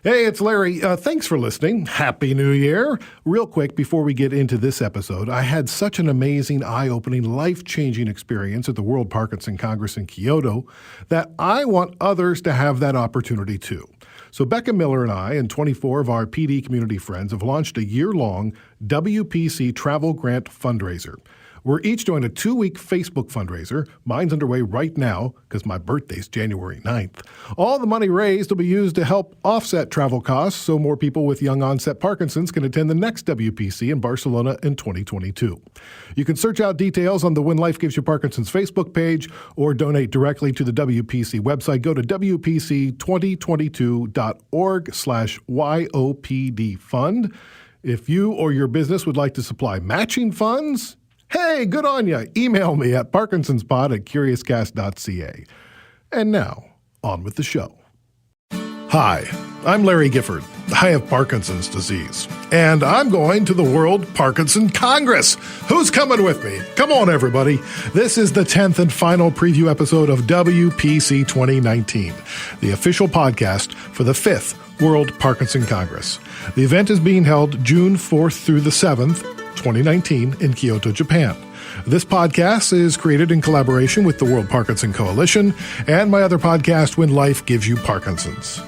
Hey, it's Larry. Thanks for listening. Happy New Year. Real quick, before we get into this episode, I had such an amazing, eye-opening, life-changing experience at the World Parkinson Congress in Kyoto that I want others to have that opportunity too. So Becca Miller and I and 24 of our PD community friends have launched a year-long WPC travel grant fundraiser. We're each doing a 2-week Facebook fundraiser. Mine's underway right now because my birthday's January 9th. All the money raised will be used to help offset travel costs so more people with young onset Parkinson's can attend the next WPC in Barcelona in 2022. You can search out details on the When Life Gives You Parkinson's Facebook page or donate directly to the WPC website. Go to WPC2022.org/YOPD fund. If you or your business would like to supply matching funds, hey, good on ya. Email me at parkinsonspod@curiouscast.ca. And now, on with the show. Hi, I'm Larry Gifford. I have Parkinson's disease, and I'm going to the World Parkinson Congress. Who's coming with me? Come on, everybody. This is the 10th and final preview episode of WPC 2019, the official podcast for the 5th World Parkinson Congress. The event is being held June 4th through the 7th, 2019 in Kyoto, Japan. This podcast is created in collaboration with the World Parkinson Coalition and my other podcast, When Life Gives You Parkinson's.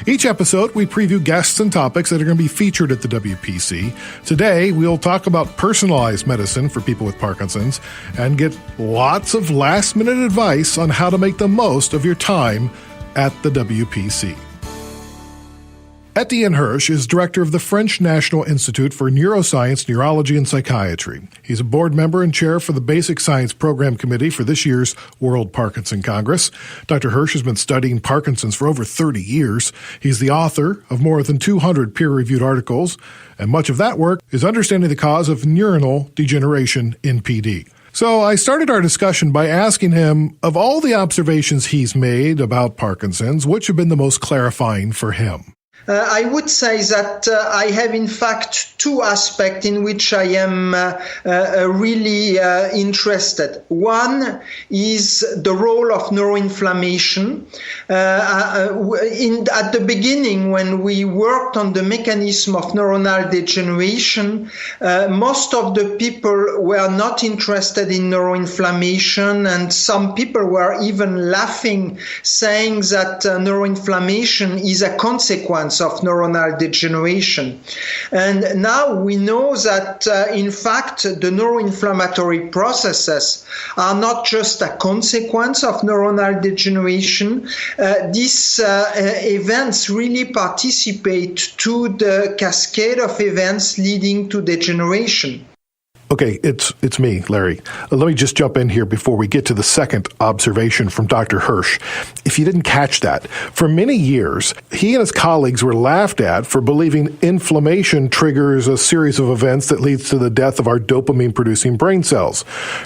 Each episode, we preview guests and topics that are going to be featured at the WPC. Today, we'll talk about personalized medicine for people with Parkinson's and get lots of last-minute advice on how to make the most of your time at the WPC. Etienne Hirsch is director of the French National Institute for Neuro Science, Neurology, and Psychiatry. He's a board member and chair for the Basic Science Program Committee for this year's World Parkinson Congress. Dr. Hirsch has been studying Parkinson's for over 30 years. He's the author of more than 200 peer-reviewed articles, and much of that work is understanding the cause of neuronal degeneration in PD. So I started our discussion by asking him, of all the observations he's made about Parkinson's, which have been the most clarifying for him? I would say that I have, in fact, two aspects in which I am really interested. One is the role of neuroinflammation. At the beginning, when we worked on the mechanism of neuronal degeneration, most of the people were not interested in neuroinflammation, and some people were even laughing, saying that neuroinflammation is a consequence of neuronal degeneration. And now we know that, in fact, the neuroinflammatory processes are not just a consequence of neuronal degeneration. These events really participate to the cascade of events leading to degeneration. Okay, it's me, Larry. Let me just jump in here before we get to the second observation from Dr. Hirsch. If you didn't catch that, for many years, he and his colleagues were laughed at for believing inflammation triggers a series of events that leads to the death of our dopamine-producing brain cells.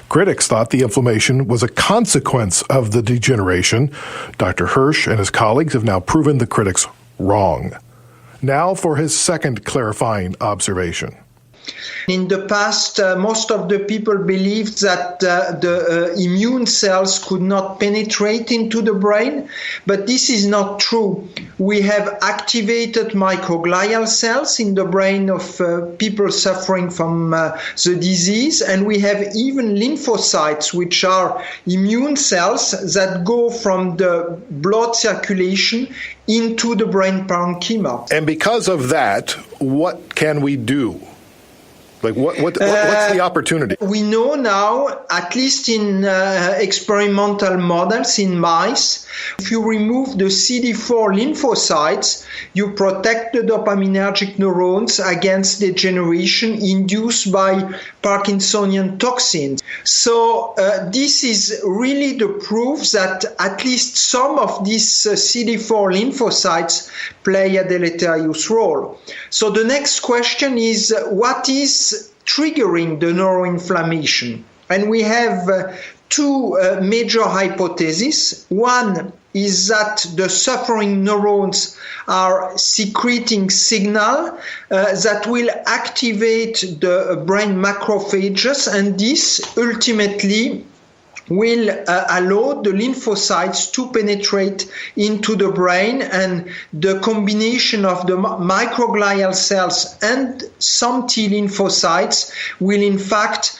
Critics thought the inflammation was a consequence of the degeneration. Dr. Hirsch and his colleagues have now proven the critics wrong. Now for his second clarifying observation. In the past, most of the people believed that the immune cells could not penetrate into the brain, but this is not true. We have activated microglial cells in the brain of people suffering from the disease, and we have even lymphocytes, which are immune cells that go from the blood circulation into the brain parenchyma. And because of that, what can we do? Like what's the opportunity? We know now, at least in experimental models in mice, if you remove the CD4 lymphocytes, you protect the dopaminergic neurons against degeneration induced by Parkinsonian toxins. So this is really the proof that at least some of these CD4 lymphocytes play a deleterious role. So the next question is, what is triggering the neuroinflammation? And we have two major hypotheses. One is that the suffering neurons are secreting signal that will activate the brain macrophages, and this ultimately will allow the lymphocytes to penetrate into the brain, and the combination of the microglial cells and some T lymphocytes will in fact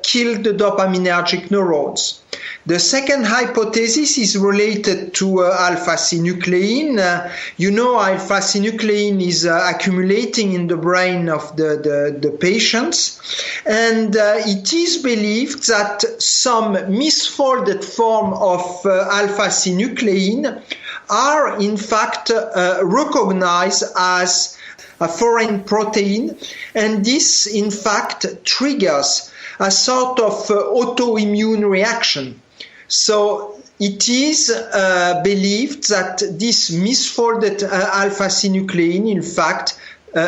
kill the dopaminergic neurons. The second hypothesis is related to alpha-synuclein. Alpha-synuclein is accumulating in the brain of the patients, and it is believed that some misfolded form of alpha-synuclein are in fact recognized as a foreign protein, and this in fact triggers a sort of autoimmune reaction. So it is believed that this misfolded alpha-synuclein, in fact,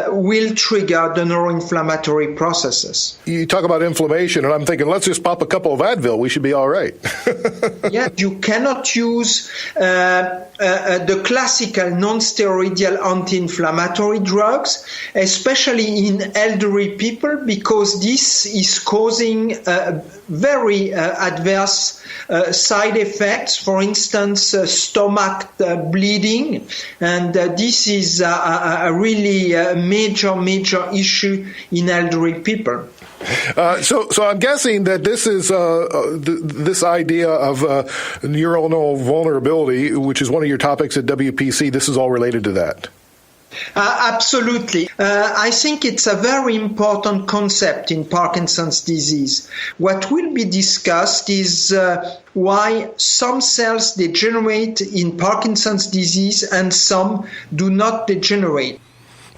will trigger the neuroinflammatory processes. You talk about inflammation, and I'm thinking, let's just pop a couple of Advil. We should be all right. Yeah, you cannot use the classical non-steroidal anti-inflammatory drugs, especially in elderly people, because this is causing very adverse side effects, for instance, stomach bleeding, and this is a really major issue in elderly people. So I'm guessing that this is this idea of neuronal vulnerability, which is one of your topics at WPC. This is all related to that. Absolutely. I think it's a very important concept in Parkinson's disease. What will be discussed is why some cells degenerate in Parkinson's disease and some do not degenerate.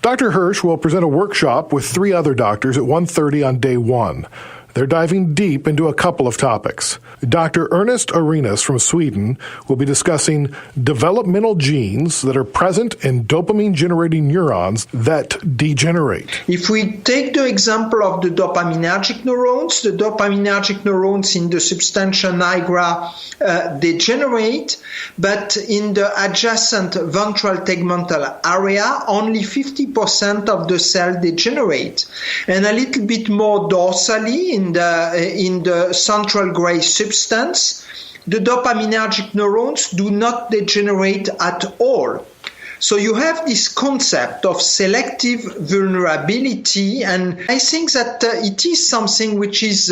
Dr. Hirsch will present a workshop with 3 other doctors at 1:30 on day 1. They're diving deep into a couple of topics. Dr. Ernest Arenas from Sweden will be discussing developmental genes that are present in dopamine-generating neurons that degenerate. If we take the example of the dopaminergic neurons in the substantia nigra degenerate, but in the adjacent ventral tegmental area, only 50% of the cell degenerate. And a little bit more dorsally, in the central gray substance, the dopaminergic neurons do not degenerate at all. So you have this concept of selective vulnerability, and I think that it is something which is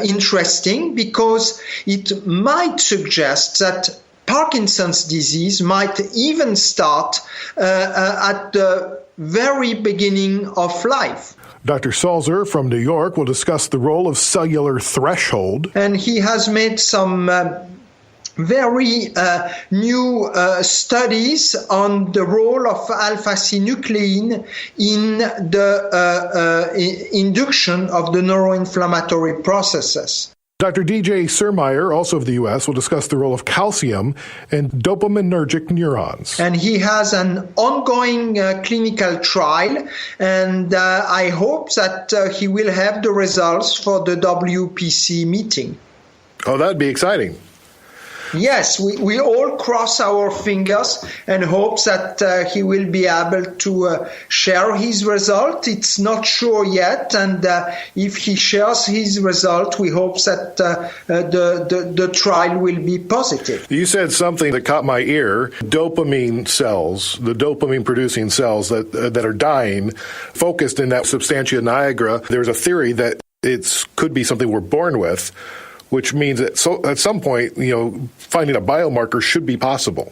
interesting, because it might suggest that Parkinson's disease might even start at the very beginning of life. Dr. Salzer from New York will discuss the role of cellular threshold. And he has made some very new studies on the role of alpha-synuclein in the induction of the neuroinflammatory processes. Dr. DJ Surmeyer, also of the U.S., will discuss the role of calcium in dopaminergic neurons. And he has an ongoing clinical trial, and I hope that he will have the results for the WPC meeting. Oh, that'd be exciting. Yes, we all cross our fingers and hope that he will be able to share his result. It's not sure yet, and if he shares his result, we hope that the trial will be positive. You said something that caught my ear. Dopamine cells, the dopamine-producing cells that are dying, focused in that substantia nigra. There's a theory that it could be something we're born with, which means that at some point, finding a biomarker should be possible.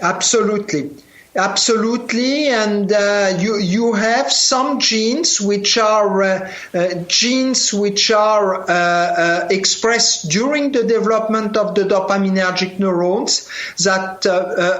Absolutely, and you have some genes which are expressed during the development of the dopaminergic neurons that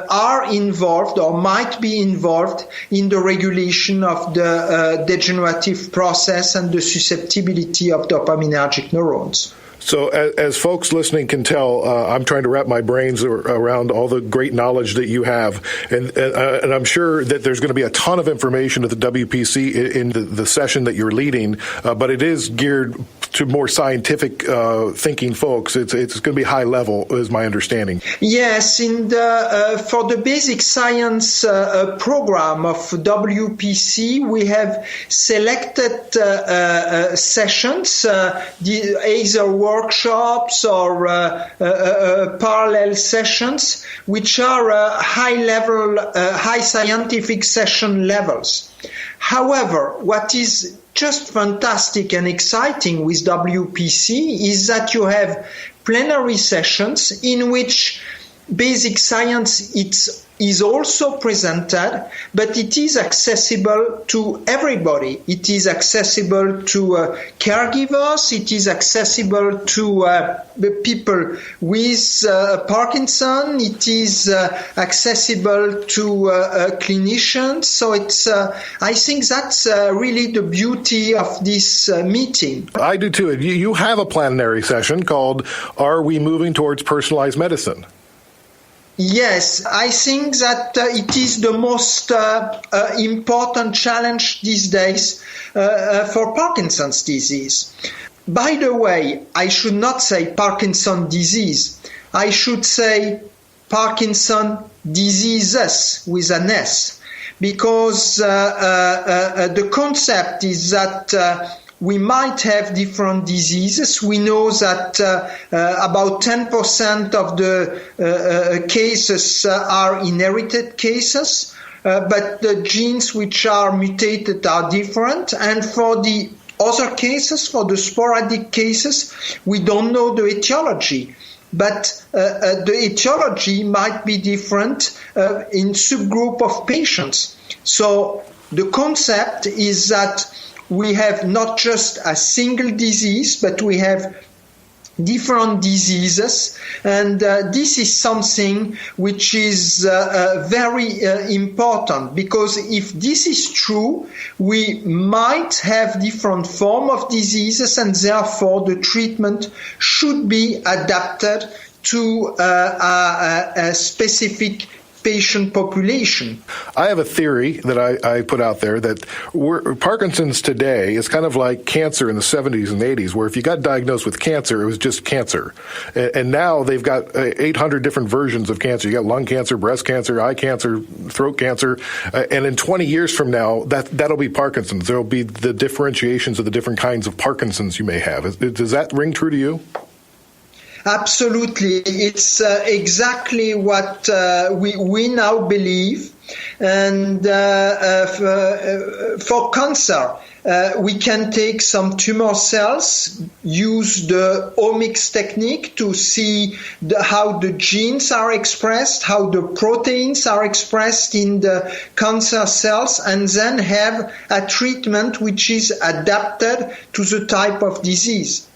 are involved or might be involved in the regulation of the degenerative process and the susceptibility of dopaminergic neurons. So as folks listening can tell, I'm trying to wrap my brains around all the great knowledge that you have. And I'm sure that there's going to be a ton of information at the WPC in the session that you're leading, but it is geared to more scientific thinking folks. It's going to be high level, is my understanding. Yes, for the basic science program of WPC, we have selected sessions, either workshops or parallel sessions, which are high scientific session levels. However, what is just fantastic and exciting with WPC is that you have plenary sessions in which basic science is also presented, but it is accessible to everybody. It is accessible to caregivers. It is accessible to the people with Parkinson. It is accessible to clinicians. So it's, I think that's really the beauty of this meeting. I do too. You have a plenary session called "Are We Moving Towards Personalized Medicine?" Yes, I think that it is the most important challenge these days for Parkinson's disease. By the way, I should not say Parkinson disease. I should say Parkinson diseases with an S, because the concept is that we might have different diseases. We know that about 10% of the cases are inherited cases, but the genes which are mutated are different. And for the other cases, for the sporadic cases, we don't know the etiology. But the etiology might be different in subgroup of patients. So the concept is that we have not just a single disease, but we have different diseases. And this is something which is very important, because if this is true, we might have different forms of diseases, and therefore the treatment should be adapted to a specific patient population. I have a theory that I put out there that Parkinson's today is kind of like cancer in the 70s and 80s, where if you got diagnosed with cancer, it was just cancer. And now they've got 800 different versions of cancer. You got lung cancer, breast cancer, eye cancer, throat cancer. And in 20 years from now, that'll be Parkinson's. There'll be the differentiations of the different kinds of Parkinson's you may have. Does that ring true to you? Absolutely. It's exactly what we now believe. And for cancer, we can take some tumor cells, use the omics technique to see how the genes are expressed, how the proteins are expressed in the cancer cells, and then have a treatment which is adapted to the type of disease.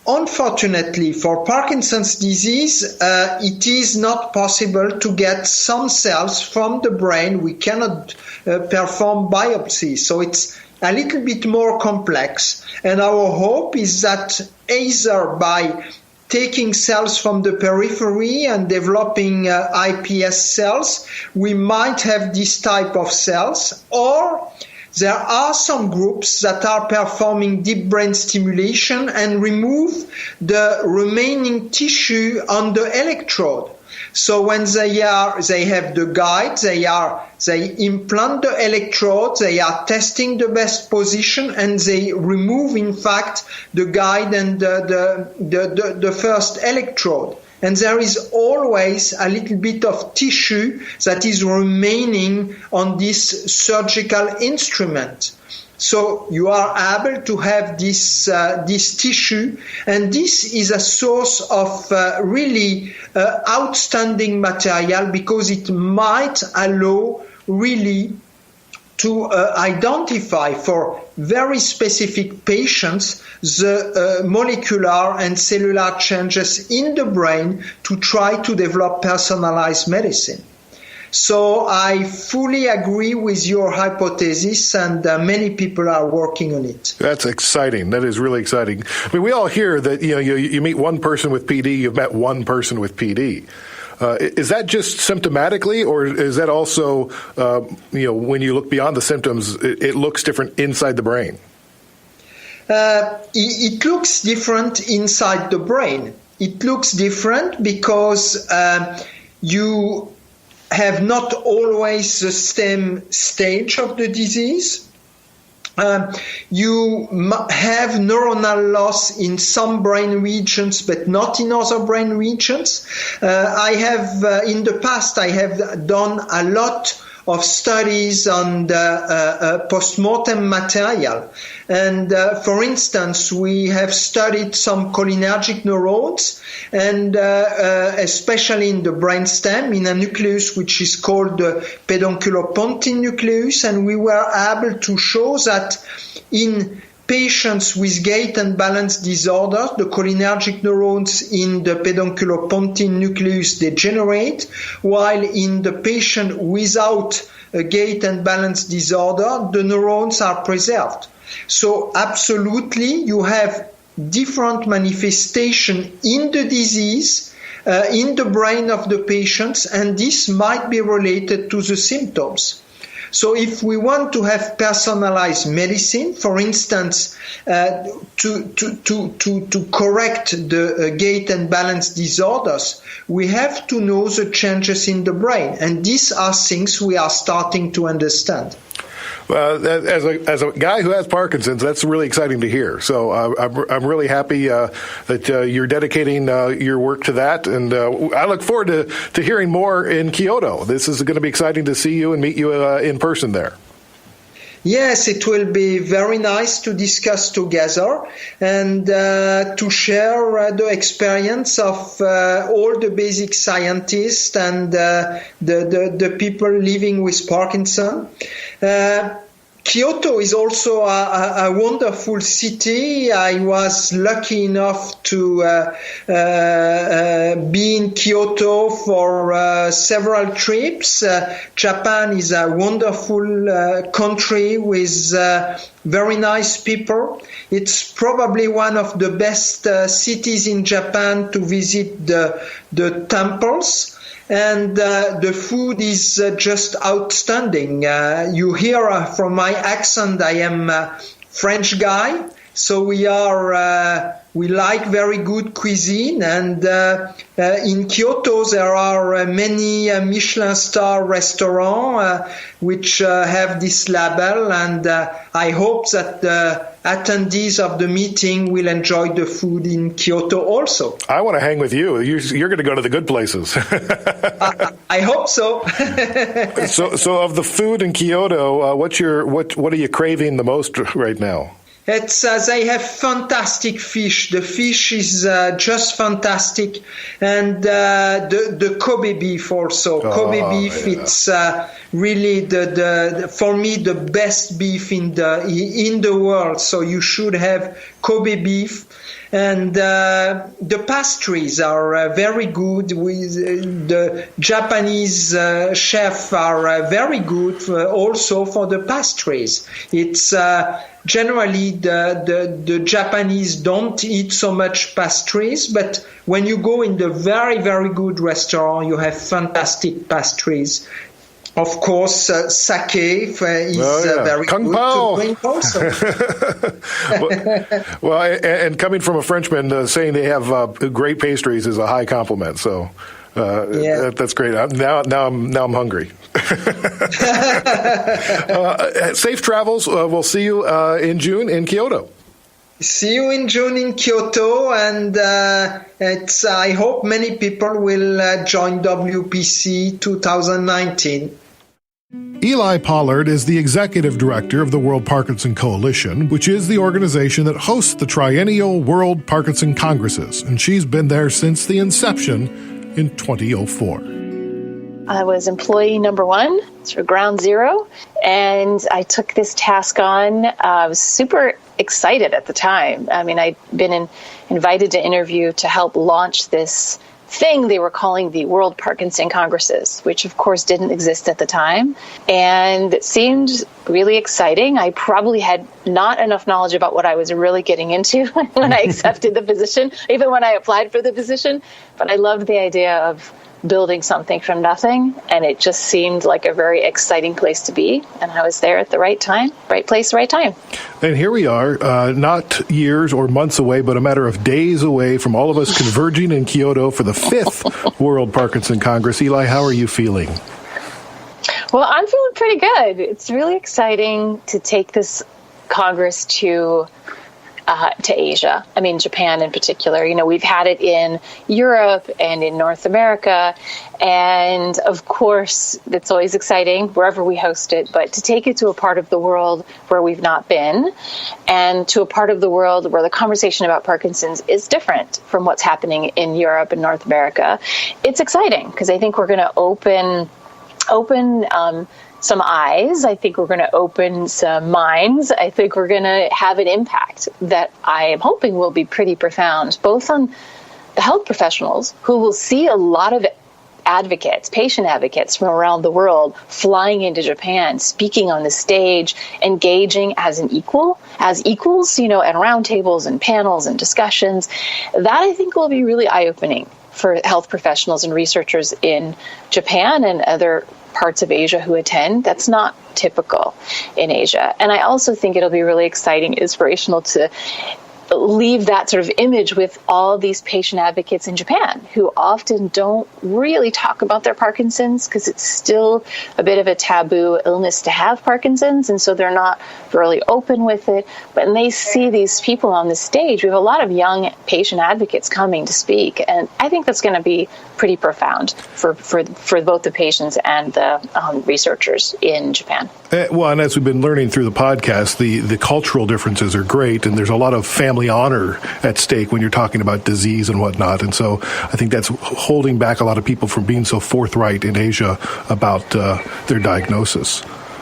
Unfortunately, for Parkinson's disease, it is not possible to get some cells from the brain. We cannot perform biopsies, so it's a little bit more complex. And our hope is that either by taking cells from the periphery and developing iPS cells, we might have this type of cells, or there are some groups that are performing deep brain stimulation and remove the remaining tissue on the electrode. So when they have the guide, they implant the electrode, they are testing the best position, and they remove, in fact, the guide and the first electrode. And there is always a little bit of tissue that is remaining on this surgical instrument. So you are able to have this tissue, and this is a source of really outstanding material, because it might allow really to identify for very specific patients the molecular and cellular changes in the brain to try to develop personalized medicine. So I fully agree with your hypothesis, and many people are working on it. That's exciting. That is really exciting. I mean, we all hear that you meet one person with PD, you've met one person with PD. Is that just symptomatically, or is that also, when you look beyond the symptoms, it looks different inside the brain? It looks different inside the brain. It looks different because you have not always the same stage of the disease. you have neuronal loss in some brain regions, but not in other brain regions. In the past, I have done a lot of studies on the postmortem material. And for instance, we have studied some cholinergic neurons, and especially in the brainstem, in a nucleus which is called the pedunculopontine nucleus, and we were able to show that in patients with gait and balance disorders, the cholinergic neurons in the pedunculopontine nucleus degenerate, while in the patient without a gait and balance disorder, the neurons are preserved. So absolutely, you have different manifestation in the disease, in the brain of the patients, and this might be related to the symptoms. So if we want to have personalized medicine, for instance, to correct the gait and balance disorders, we have to know the changes in the brain. And these are things we are starting to understand. Well, as a guy who has Parkinson's, that's really exciting to hear. So I'm really happy that you're dedicating your work to that, and I look forward to hearing more in Kyoto. This is going to be exciting to see you and meet you in person there. Yes, it will be very nice to discuss together and to share the experience of all the basic scientists and the people living with Parkinson. Kyoto is also a wonderful city. I was lucky enough to be in Kyoto for several trips. Japan is a wonderful country with very nice people. It's probably one of the best cities in Japan to visit the temples. And the food is just outstanding. You hear from my accent, I am a French guy, so we like very good cuisine. And in Kyoto, there are many Michelin star restaurants which have this label, and I hope that the attendees of the meeting will enjoy the food in Kyoto also. I want to hang with you. You're going to go to the good places. I hope so. So of the food in Kyoto, what are you craving the most right now? It's they have fantastic fish. The fish is just fantastic, and the Kobe beef also. Kobe beef, yeah. It's really the for me the best beef in the world. So you should have Kobe beef. And the pastries are very good. The Japanese chefs are very good also for the pastries. It's generally the Japanese don't eat so much pastries, but when you go in the very, very good restaurant, you have fantastic pastries. Of course, sake is very Kung good Pao. to drink also. well, and coming from a Frenchman, saying they have great pastries is a high compliment. So that's great. Now I'm hungry. Safe travels. We'll see you in June in Kyoto. See you in June in Kyoto, and I hope many people will join WPC 2019. Eli Pollard is the executive director of the World Parkinson Coalition, which is the organization that hosts the triennial World Parkinson Congresses, and she's been there since the inception in 2004. I was employee number 1, so ground zero, and I took this task on. I was super excited at the time. I mean, I'd been invited to interview to help launch this thing they were calling the World Parkinson Congresses, which of course didn't exist at the time. And it seemed really exciting. I probably had not enough knowledge about what I was really getting into when I accepted the position, even when I applied for the position. But I loved the idea of building something from nothing, and it just seemed like a very exciting place to be, and I was there at the right time, right place, right time. And here we are, not years or months away, but a matter of days away from all of us converging in Kyoto for the 5th World Parkinson Congress. Eli, how are you feeling? Well, I'm feeling pretty good. It's really exciting to take this Congress to Asia. I mean, Japan in particular. You know, we've had it in Europe and in North America. And of course, it's always exciting wherever we host it, but to take it to a part of the world where we've not been and to a part of the world where the conversation about Parkinson's is different from what's happening in Europe and North America, it's exciting because I think we're going to open some eyes. I think we're going to open some minds. I think we're going to have an impact that I am hoping will be pretty profound, both on the health professionals who will see a lot of advocates, patient advocates from around the world flying into Japan, speaking on the stage, engaging as equals, you know, at roundtables and panels and discussions. That I think will be really eye-opening for health professionals and researchers in Japan and other parts of Asia who attend. That's not typical in Asia. And I also think it'll be really exciting, inspirational to leave that sort of image with all these patient advocates in Japan who often don't really talk about their Parkinson's because it's still a bit of a taboo illness to have Parkinson's, and so they're not really open with it. But when they see these people on the stage, we have a lot of young patient advocates coming to speak, and I think that's going to be pretty profound for both the patients and the researchers in Japan. Well, and as we've been learning through the podcast, the cultural differences are great, and there's a lot of family honor at stake when you're talking about disease and whatnot. And so I think that's holding back a lot of people from being so forthright in Asia about their diagnosis.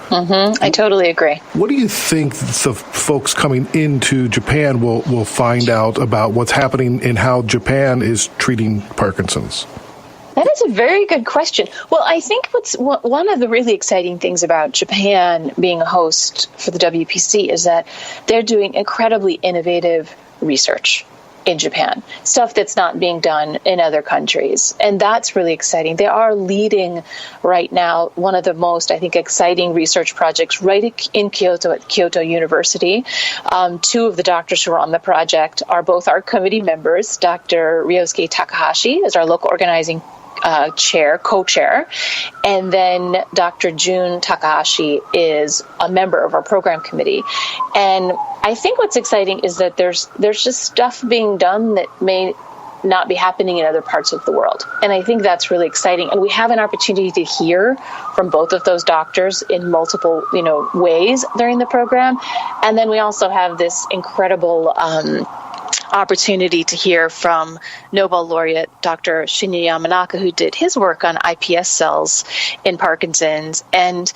Mm-hmm. I totally agree. What do you think the folks coming into Japan will find out about what's happening and how Japan is treating Parkinson's? That is a very good question. Well, I think one of the really exciting things about Japan being a host for the WPC is that they're doing incredibly innovative research in Japan, stuff that's not being done in other countries. And that's really exciting. They are leading right now one of the most, I think, exciting research projects right in Kyoto at Kyoto University. Two of the doctors who are on the project are both our committee members. Dr. Ryosuke Takahashi is our local organizing co-chair, and then Dr. Jun Takahashi is a member of our program committee. And I think what's exciting is that there's just stuff being done that may not be happening in other parts of the world. And I think that's really exciting. And we have an opportunity to hear from both of those doctors in multiple, ways during the program. And then we also have this incredible opportunity to hear from Nobel laureate Dr. Shinya Yamanaka, who did his work on iPS cells in Parkinson's. And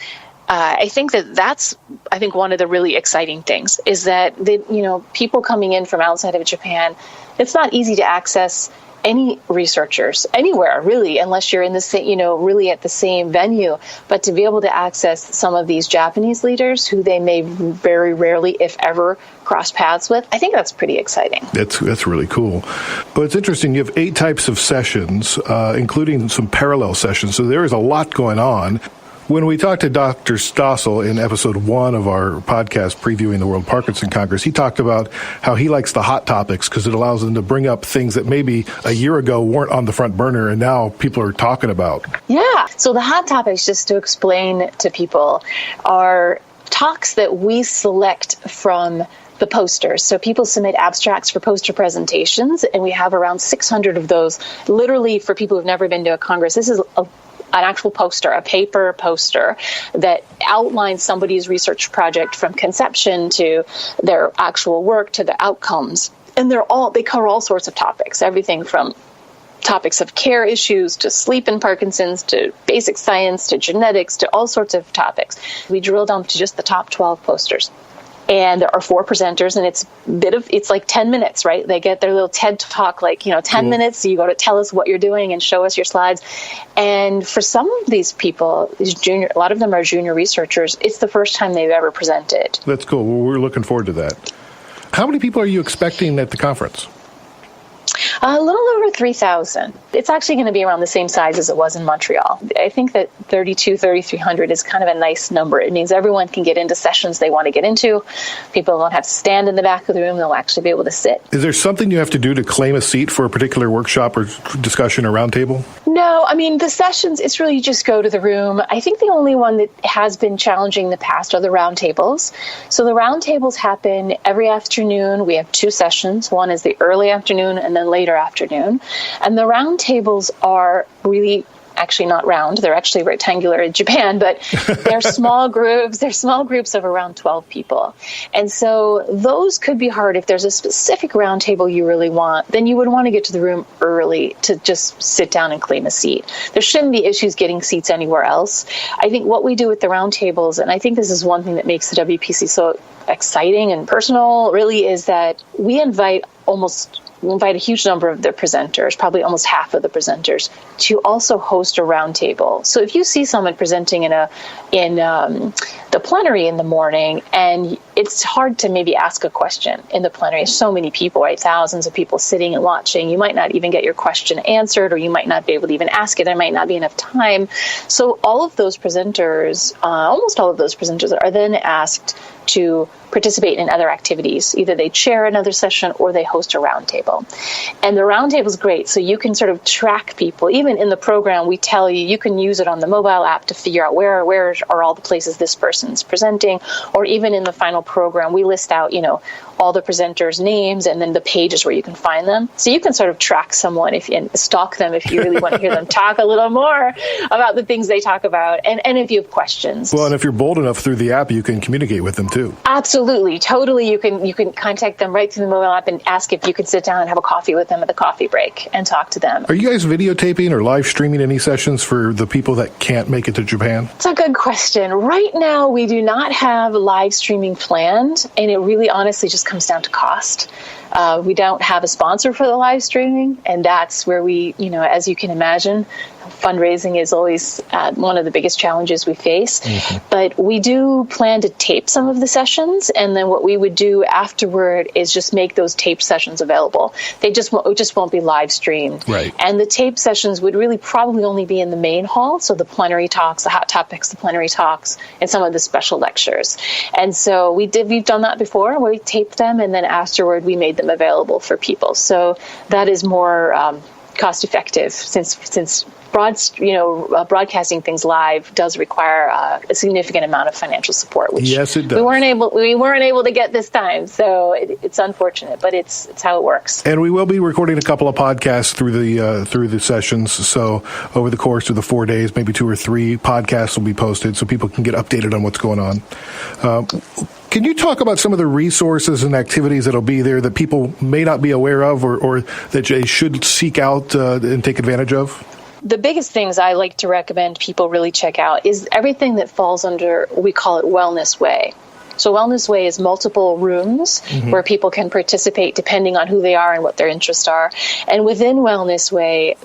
I think that's one of the really exciting things is that people coming in from outside of Japan, it's not easy to access any researchers anywhere really, unless you're in the same, really at the same venue. But to be able to access some of these Japanese leaders who they may very rarely, if ever, cross paths with, I think that's pretty exciting. That's really cool. But it's interesting. You have 8 types of sessions, including some parallel sessions. So there is a lot going on. When we talked to Dr. Stossel in episode 1 of our podcast previewing the World Parkinson Congress, he talked about how he likes the hot topics because it allows them to bring up things that maybe a year ago weren't on the front burner and now people are talking about. Yeah. So the hot topics, just to explain to people, are talks that we select from the posters. So people submit abstracts for poster presentations, and we have around 600 of those. Literally, for people who've never been to a Congress, this is an actual poster, a paper poster that outlines somebody's research project from conception to their actual work to the outcomes. And they cover all sorts of topics, everything from topics of care issues to sleep in Parkinson's to basic science to genetics to all sorts of topics. We drill down to just the top 12 posters. And there are 4 presenters, and it's like 10 minutes, right? They get their little TED talk, 10 minutes. So you go to tell us what you're doing and show us your slides. And for some of these people, a lot of them are junior researchers. It's the first time they've ever presented. That's cool. Well, we're looking forward to that. How many people are you expecting at the conference? A little over 3,000. It's actually going to be around the same size as it was in Montreal. I think that 3,300 is kind of a nice number. It means everyone can get into sessions they want to get into. People don't have to stand in the back of the room. They'll actually be able to sit. Is there something you have to do to claim a seat for a particular workshop or discussion or roundtable? No, I mean, the sessions, it's really just go to the room. I think the only one that has been challenging in the past are the roundtables. So the roundtables happen every afternoon. We have 2 sessions. One is the early afternoon and then later afternoon. And the roundtables are really actually not round. They're actually rectangular in Japan, but they're small groups. They're small groups of around 12 people. And so those could be hard. If there's a specific roundtable you really want, then you would want to get to the room early to just sit down and claim a seat. There shouldn't be issues getting seats anywhere else. I think what we do with the roundtables, and I think this is one thing that makes the WPC so exciting and personal, really, is that we invite a huge number of the presenters, probably almost half of the presenters, to also host a roundtable. So if you see someone presenting in the plenary in the morning, and it's hard to maybe ask a question in the plenary. There's so many people, right? Thousands of people sitting and watching. You might not even get your question answered, or you might not be able to even ask it. There might not be enough time. So all of those presenters, almost all of those presenters, are then asked to participate in other activities. Either they chair another session or they host a roundtable. And the roundtable is great. So you can sort of track people. Even in the program, we tell you, you can use it on the mobile app to figure out where are all the places this person's presenting. Or even in the final program, we list out, all the presenters' names and then the pages where you can find them. So you can sort of track someone and stalk them if you really want to hear them talk a little more about the things they talk about, and if you have questions. Well, and if you're bold enough through the app, you can communicate with them too. Absolutely. Totally. You can contact them right through the mobile app and ask if you could sit down and have a coffee with them at the coffee break and talk to them. Are you guys videotaping or live streaming any sessions for the people that can't make it to Japan? It's a good question. Right now, we do not have live streaming planned, and it really honestly just comes down to cost. We don't have a sponsor for the live streaming, and that's where we, as you can imagine, fundraising is always one of the biggest challenges we face. Mm-hmm. But we do plan to tape some of the sessions, and then what we would do afterward is just make those taped sessions available. They just won't be live streamed. Right. And the taped sessions would really probably only be in the main hall, so the plenary talks, the hot topics, the plenary talks, and some of the special lectures. And so we've done that before, where we taped them, and then afterward we made them available for people. So that is more cost effective, since broadcasting things live does require a significant amount of financial support, which yes, it does. we weren't able to get this time. So it's unfortunate, but it's how it works. And we will be recording a couple of podcasts through the sessions. So over the course of the 4 days, maybe 2 or 3 podcasts will be posted, so people can get updated on what's going on. Can you talk about some of the resources and activities that'll be there that people may not be aware of, or that they should seek out and take advantage of? The biggest things I like to recommend people really check out is everything that falls under, we call it Wellness Way. So Wellness Way is multiple rooms where people can participate depending on who they are and what their interests are. And within Wellness Way,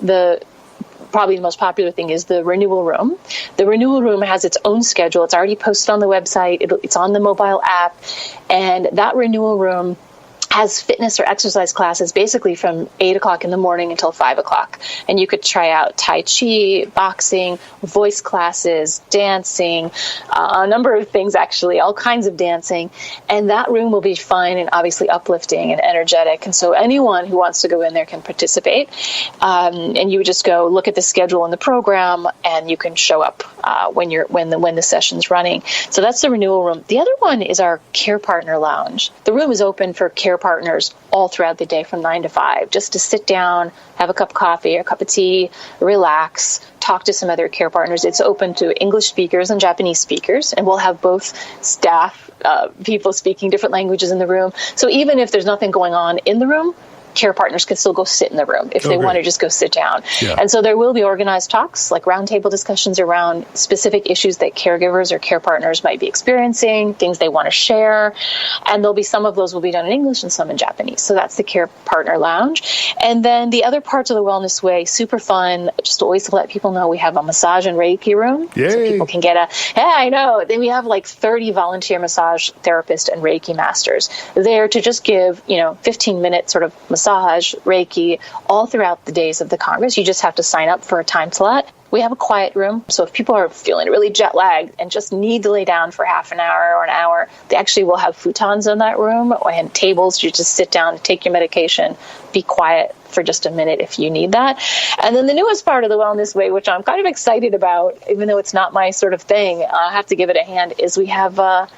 probably the most popular thing is the renewal room. The renewal room has its own schedule. It's already posted on the website. It's on the mobile app. And that renewal room has fitness or exercise classes basically from 8 o'clock in the morning until 5 o'clock. And you could try out Tai Chi, boxing, voice classes, dancing, a number of things actually, all kinds of dancing. And that room will be fun and obviously uplifting and energetic. And so anyone who wants to go in there can participate. And you would just go look at the schedule in the program, and you can show up when the session's running. So that's the renewal room. The other one is our Care Partner Lounge. The room is open for care partners all throughout the day from 9 to 5, just to sit down, have a cup of coffee or a cup of tea, relax, talk to some other care partners. It's open to English speakers and Japanese speakers, and we'll have both staff, people speaking different languages in the room. So even if there's nothing going on in the room, care partners can still go sit in the room if they want to just go sit down. Yeah. And so there will be organized talks, like roundtable discussions around specific issues that caregivers or care partners might be experiencing, things they want to share. And there'll be some of those will be done in English and some in Japanese. So that's the Care Partner Lounge. And then the other parts of the Wellness Way, super fun, just always to let people know we have a massage and Reiki room. Yay. So people can get I know. Then we have like 30 volunteer massage therapists and Reiki masters there to just give, 15-minute sort of massage massage, Reiki, all throughout the days of the Congress. You just have to sign up for a time slot. We have a quiet room, so if people are feeling really jet lagged and just need to lay down for half an hour or an hour, they actually will have futons in that room and tables. You just sit down, take your medication, be quiet for just a minute if you need that. And then the newest part of the Wellness Way, which I'm kind of excited about, even though it's not my sort of thing, I have to give it a hand, is we have a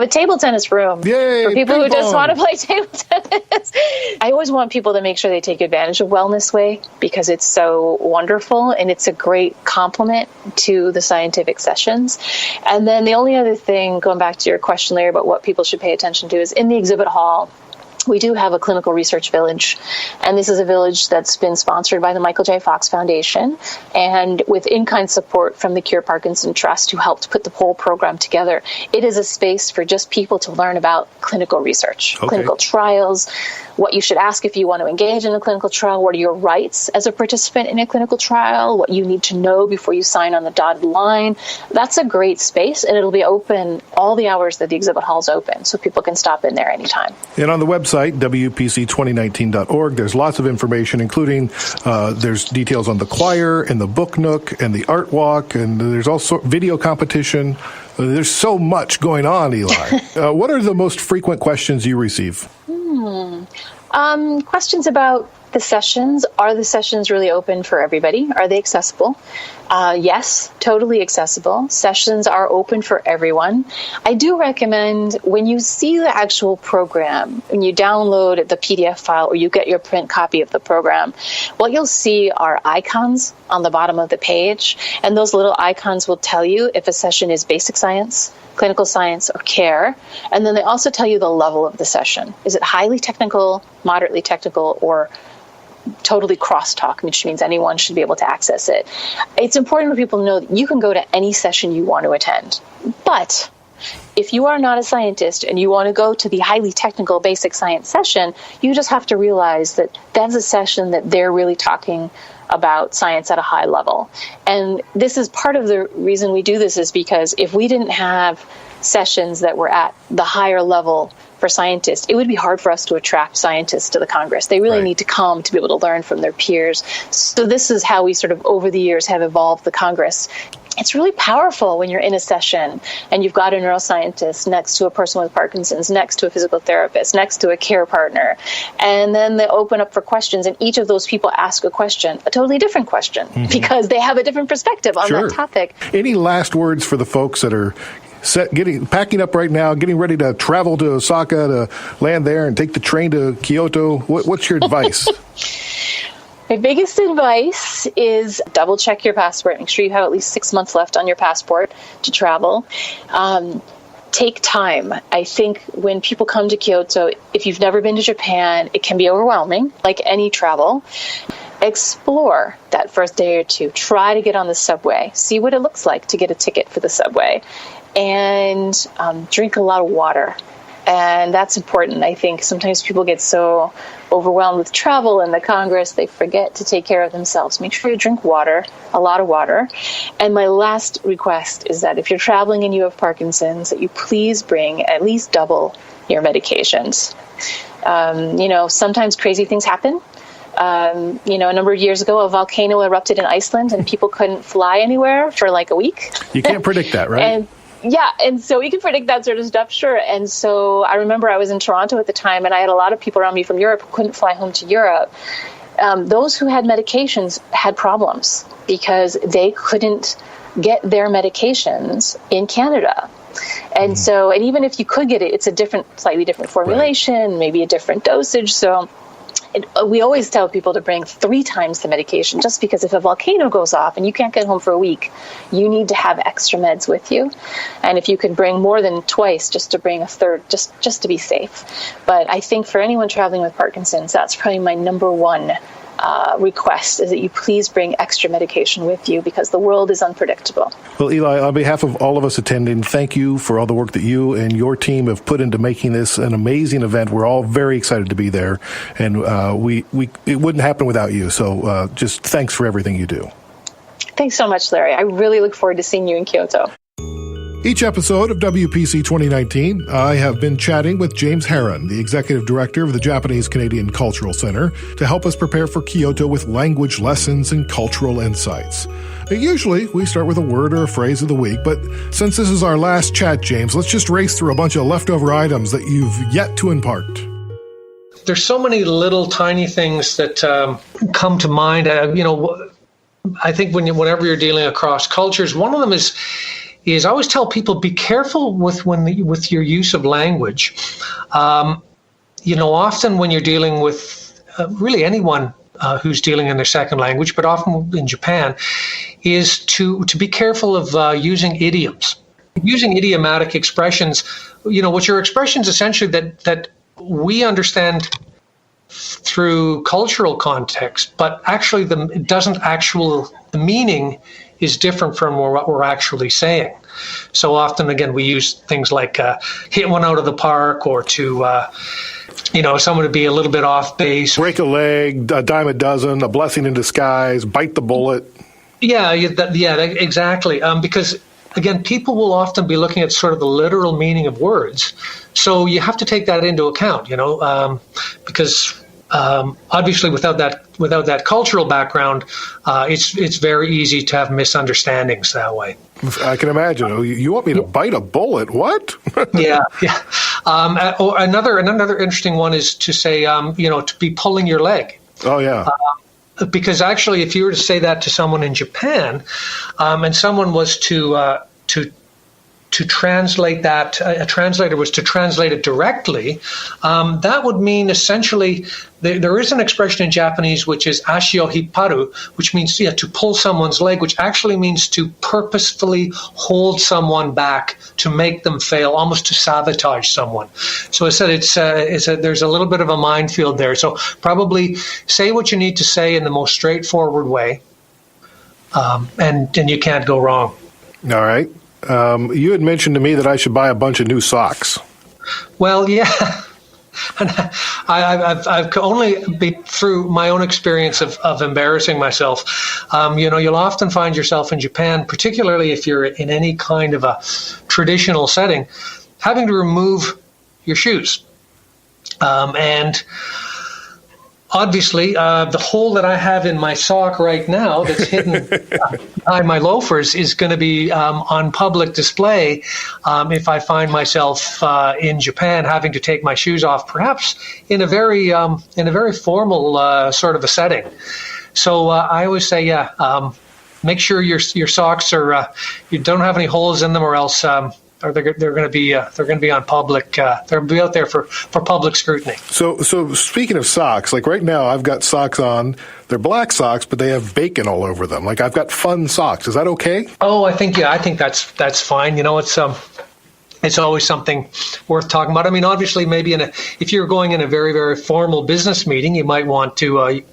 table tennis room. Yay, for people who ping just pong. want to play table tennis. I always want people to make sure they take advantage of Wellness Way because it's so wonderful and it's a great complement to the scientific sessions. And then the only other thing, going back to your question, Larry, about what people should pay attention to, is in the exhibit hall, we do have a clinical research village, and this is a village that's been sponsored by the Michael J. Fox Foundation and with in-kind support from the Cure Parkinson Trust, who helped put the whole program together. It is a space for just people to learn about clinical research, clinical trials, what you should ask if you want to engage in a clinical trial, what are your rights as a participant in a clinical trial, what you need to know before you sign on the dotted line. That's a great space, and it'll be open all the hours that the exhibit hall is open, so people can stop in there anytime. And on the website, WPC2019.org, there's lots of information, including there's details on the choir and the book nook and the art walk, and there's also video competition. There's so much going on, Eli. What are the most frequent questions you receive? Questions about the sessions. Are the sessions really open for everybody? Are they accessible? Yes, totally accessible. Sessions are open for everyone. I do recommend when you see the actual program, when you download the PDF file or you get your print copy of the program, what you'll see are icons on the bottom of the page. And those little icons will tell you if a session is basic science, clinical science, or care. And then they also tell you the level of the session. Is it highly technical, moderately technical, or totally crosstalk, which means anyone should be able to access it. It's important for people to know that you can go to any session you want to attend. But if you are not a scientist and you want to go to the highly technical basic science session, you just have to realize that that's a session that they're really talking about science at a high level. And this is part of the reason we do this, is because if we didn't have sessions that were at the higher level for scientists, it would be hard for us to attract scientists to the Congress. They really need to come to be able to learn from their peers. So this is how we sort of over the years have evolved the Congress. It's really powerful when you're in a session and you've got a neuroscientist next to a person with Parkinson's, next to a physical therapist, next to a care partner. And then they open up for questions, and each of those people ask a question, a totally different question, because they have a different perspective on that topic. Any last words for the folks that are packing up right now, getting ready to travel to Osaka to land there and take the train to Kyoto? What's your advice? My biggest advice is double check your passport. Make sure you have at least 6 months left on your passport to travel. Take time. I think when people come to Kyoto, if you've never been to Japan, it can be overwhelming, like any travel. Explore that first day or two. Try to get on the subway. See what it looks like to get a ticket for the subway. And drink a lot of water. And that's important. I think sometimes people get so overwhelmed with travel and the Congress, they forget to take care of themselves. Make sure you drink water, a lot of water. And my last request is that if you're traveling and you have Parkinson's, that you please bring at least double your medications. Sometimes crazy things happen. A number of years ago, a volcano erupted in Iceland and people couldn't fly anywhere for like a week. You can't predict that, right? And so we can predict that sort of stuff, sure. And so I remember I was in Toronto at the time, and I had a lot of people around me from Europe who couldn't fly home to Europe. Those who had medications had problems because they couldn't get their medications in Canada. And so, and even if you could get it, it's a slightly different formulation, maybe a different dosage. So we always tell people to bring 3 times the medication, just because if a volcano goes off and you can't get home for a week, you need to have extra meds with you. And if you can bring more than twice, just to bring a third, just to be safe. But I think for anyone traveling with Parkinson's, that's probably my number one request, is that you please bring extra medication with you, because the world is unpredictable. Well, Eli, on behalf of all of us attending, thank you for all the work that you and your team have put into making this an amazing event. We're all very excited to be there, and it wouldn't happen without you. So just thanks for everything you do. Thanks so much, Larry. I really look forward to seeing you in Kyoto. Each episode of WPC 2019, I have been chatting with James Heron, the Executive Director of the Japanese-Canadian Cultural Center, to help us prepare for Kyoto with language lessons and cultural insights. Usually, we start with a word or a phrase of the week, but since this is our last chat, James, let's just race through a bunch of leftover items that you've yet to impart. There's so many little tiny things that come to mind. I think whenever you're dealing across cultures, one of them is I always tell people, be careful with your use of language. Often when you're dealing with really anyone who's dealing in their second language, but often in Japan, is to be careful of using idioms. Using idiomatic expressions, which are expressions essentially that we understand through cultural context, but actually the meaning is different from what we're actually saying. So often, again, we use things like hit one out of the park, or to someone to be a little bit off base. Break a leg, a dime a dozen, a blessing in disguise, bite the bullet. Yeah, exactly. Because, again, people will often be looking at sort of the literal meaning of words. So you have to take that into account, because obviously without that cultural background, it's very easy to have misunderstandings that way. I can imagine. You want me to bite a bullet? What? Yeah. Or another interesting one is to say, to be pulling your leg. Oh yeah. Because actually, if you were to say that to someone in Japan, and someone was to translate that, a translator was to translate it directly, that would mean essentially, there is an expression in Japanese which is ashio hipparu, which means to pull someone's leg, which actually means to purposefully hold someone back, to make them fail, almost to sabotage someone. So I said there's a little bit of a minefield there. So probably say what you need to say in the most straightforward way, and you can't go wrong. All right. You had mentioned to me that I should buy a bunch of new socks. Well, yeah. And I've only been through my own experience of embarrassing myself. You'll often find yourself in Japan, particularly if you're in any kind of a traditional setting, having to remove your shoes. And obviously, the hole that I have in my sock right now that's hidden behind my loafers is going to be on public display if I find myself in Japan having to take my shoes off, perhaps in a very formal sort of a setting. So I always say, make sure your socks are you don't have any holes in them, or else. Or they're going to be on public. They're going to be out there for public scrutiny. So speaking of socks, like right now, I've got socks on. They're black socks, but they have bacon all over them. Like I've got fun socks. Is that okay? Oh, I think that's fine. It's always something worth talking about. I mean, obviously, maybe if you're going in a very, very formal business meeting, you might want to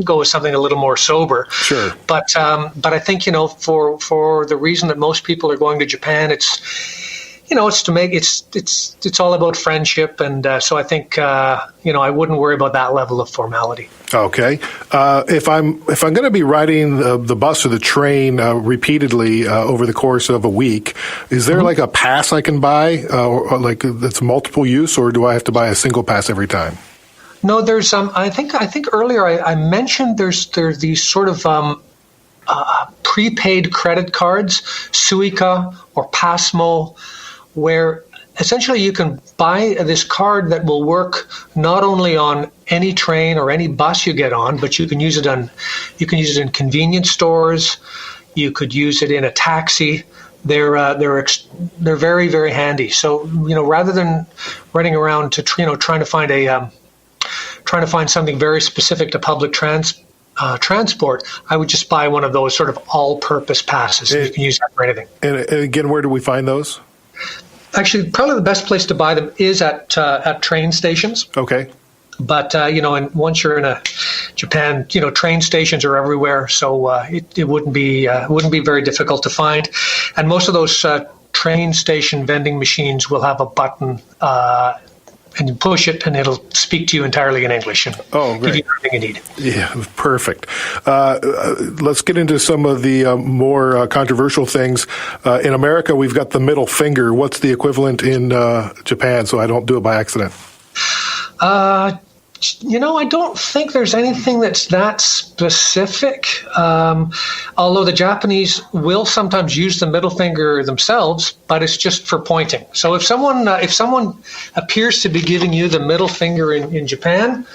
go with something a little more sober. Sure. But I think for the reason that most people are going to Japan, it's to make it's all about friendship, and so I think I wouldn't worry about that level of formality. Okay. If I'm going to be riding the bus or the train repeatedly over the course of a week, is there like a pass I can buy, or like that's multiple use, or do I have to buy a single pass every time? No, there's I think earlier I mentioned there's these sort of prepaid credit cards, Suica or Passmo, where essentially you can buy this card that will work not only on any train or any bus you get on, but you can use it in convenience stores. You could use it in a taxi. They're very, very handy. So rather than running around to trying to find something very specific to public transport, I would just buy one of those sort of all-purpose passes. You can use that for anything. And again, where do we find those? Actually, probably the best place to buy them is at train stations. Okay. But and once you're in Japan, train stations are everywhere, so it wouldn't be very difficult to find. And most of those train station vending machines will have a button and you push it, and it'll speak to you entirely in English and give you everything you need. Yeah, perfect. Let's get into some of the more controversial things. In America, we've got the middle finger. What's the equivalent in Japan, so I don't do it by accident? I don't think there's anything that's that specific, although the Japanese will sometimes use the middle finger themselves, but it's just for pointing. So if someone appears to be giving you the middle finger in Japan,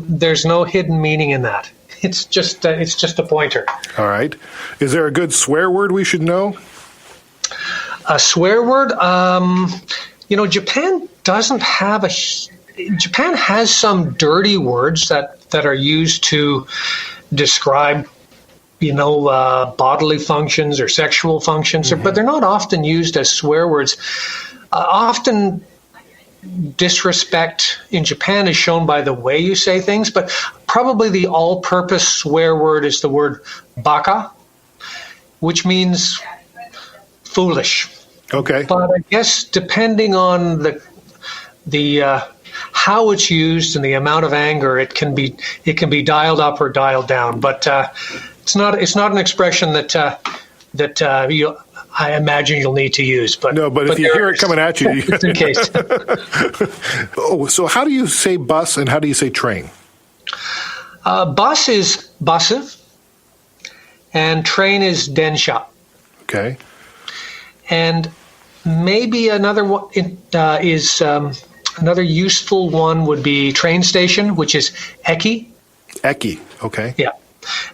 there's no hidden meaning in that. It's just a pointer. All right. Is there a good swear word we should know? A swear word? Japan doesn't have Japan has some dirty words that are used to describe, bodily functions or sexual functions, but they're not often used as swear words. Often disrespect in Japan is shown by the way you say things, but probably the all-purpose swear word is the word baka, which means foolish. Okay. But I guess depending on the how it's used and the amount of anger, it can be dialed up or dialed down. But it's not an expression that I imagine you'll need to use. But if you hear it coming at you, just in case. So how do you say bus and how do you say train? Bus is busse, and train is densha. Okay. And maybe another one is. Another useful one would be train station, which is eki. Eki, okay. Yeah.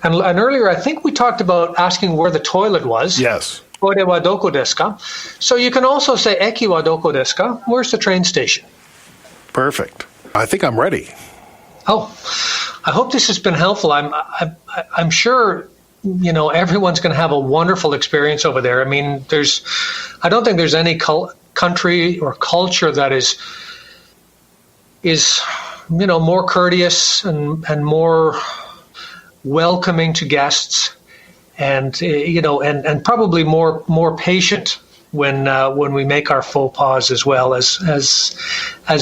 And earlier, I think we talked about asking where the toilet was. Yes. Ore wa doko desu ka? So you can also say eki wa doko desu ka? Where's the train station? Perfect. I think I'm ready. Oh, I hope this has been helpful. I'm sure everyone's going to have a wonderful experience over there. I mean, I don't think there's any country or culture that is more courteous and more welcoming to guests, and and probably more patient when we make our faux pas, as well as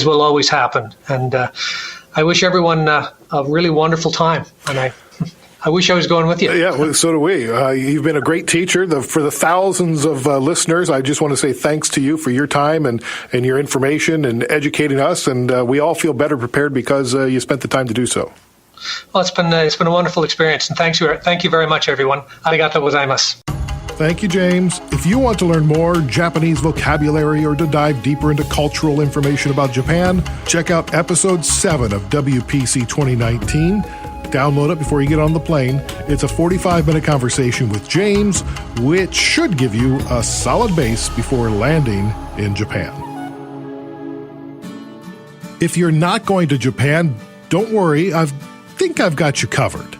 will always happen. And I wish everyone a really wonderful time, and I wish I was going with you. Yeah, well, so do we. You've been a great teacher. For the thousands of listeners, I just want to say thanks to you for your time and your information and educating us. And we all feel better prepared because you spent the time to do so. Well, it's been a wonderful experience. And thank you very much, everyone. Arigatou gozaimasu. Thank you, James. If you want to learn more Japanese vocabulary or to dive deeper into cultural information about Japan, check out episode 7 of WPC 2019. Download it before you get on the plane. It's a 45-minute conversation with James, which should give you a solid base before landing in Japan. If you're not going to Japan, don't worry. I think I've got you covered.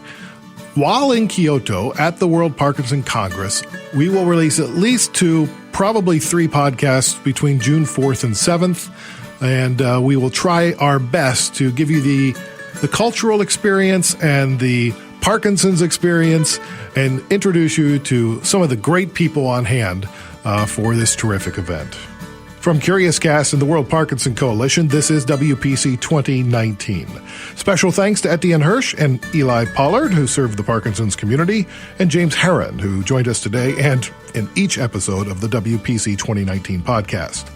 While in Kyoto at the World Parkinson Congress, we will release at least 2, probably 3 podcasts between June 4th and 7th, and we will try our best to give you the cultural experience and the Parkinson's experience and introduce you to some of the great people on hand for this terrific event. From Curious Cast and the World Parkinson Coalition, this is WPC 2019. Special thanks to Etienne Hirsch and Eli Pollard, who served the Parkinson's community, and James Herron, who joined us today and in each episode of the WPC 2019 podcast.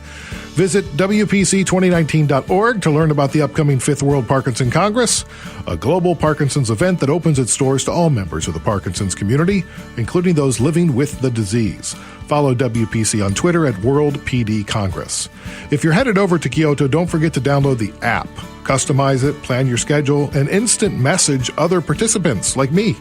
Visit WPC2019.org to learn about the upcoming 5th World Parkinson Congress, a global Parkinson's event that opens its doors to all members of the Parkinson's community, including those living with the disease. Follow WPC on Twitter at World PD Congress. If you're headed over to Kyoto, don't forget to download the app, customize it, plan your schedule, and instant message other participants like me.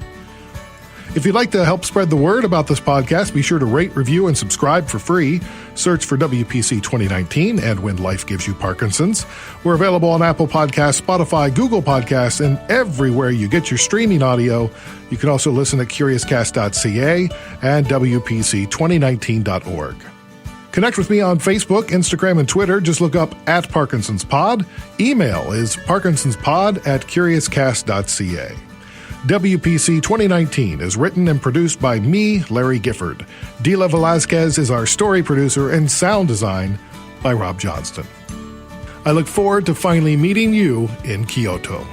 If you'd like to help spread the word about this podcast, be sure to rate, review, and subscribe for free. Search for WPC 2019 and When Life Gives You Parkinson's. We're available on Apple Podcasts, Spotify, Google Podcasts, and everywhere you get your streaming audio. You can also listen at curiouscast.ca and WPC2019.org. Connect with me on Facebook, Instagram, and Twitter. Just look up @ParkinsonsPod. Email is parkinsonspod@curiouscast.ca. WPC 2019 is written and produced by me, Larry Gifford. Dila Velazquez is our story producer, and sound design by Rob Johnston. I look forward to finally meeting you in Kyoto.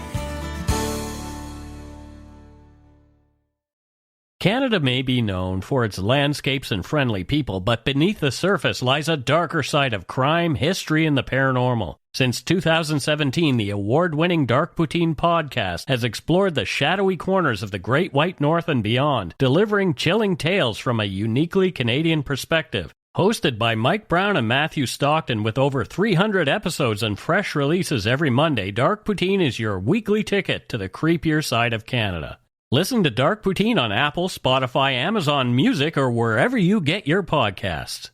Canada may be known for its landscapes and friendly people, but beneath the surface lies a darker side of crime, history, and the paranormal. Since 2017, the award-winning Dark Poutine podcast has explored the shadowy corners of the Great White North and beyond, delivering chilling tales from a uniquely Canadian perspective. Hosted by Mike Brown and Matthew Stockton with over 300 episodes and fresh releases every Monday, Dark Poutine is your weekly ticket to the creepier side of Canada. Listen to Dark Poutine on Apple, Spotify, Amazon Music, or wherever you get your podcasts.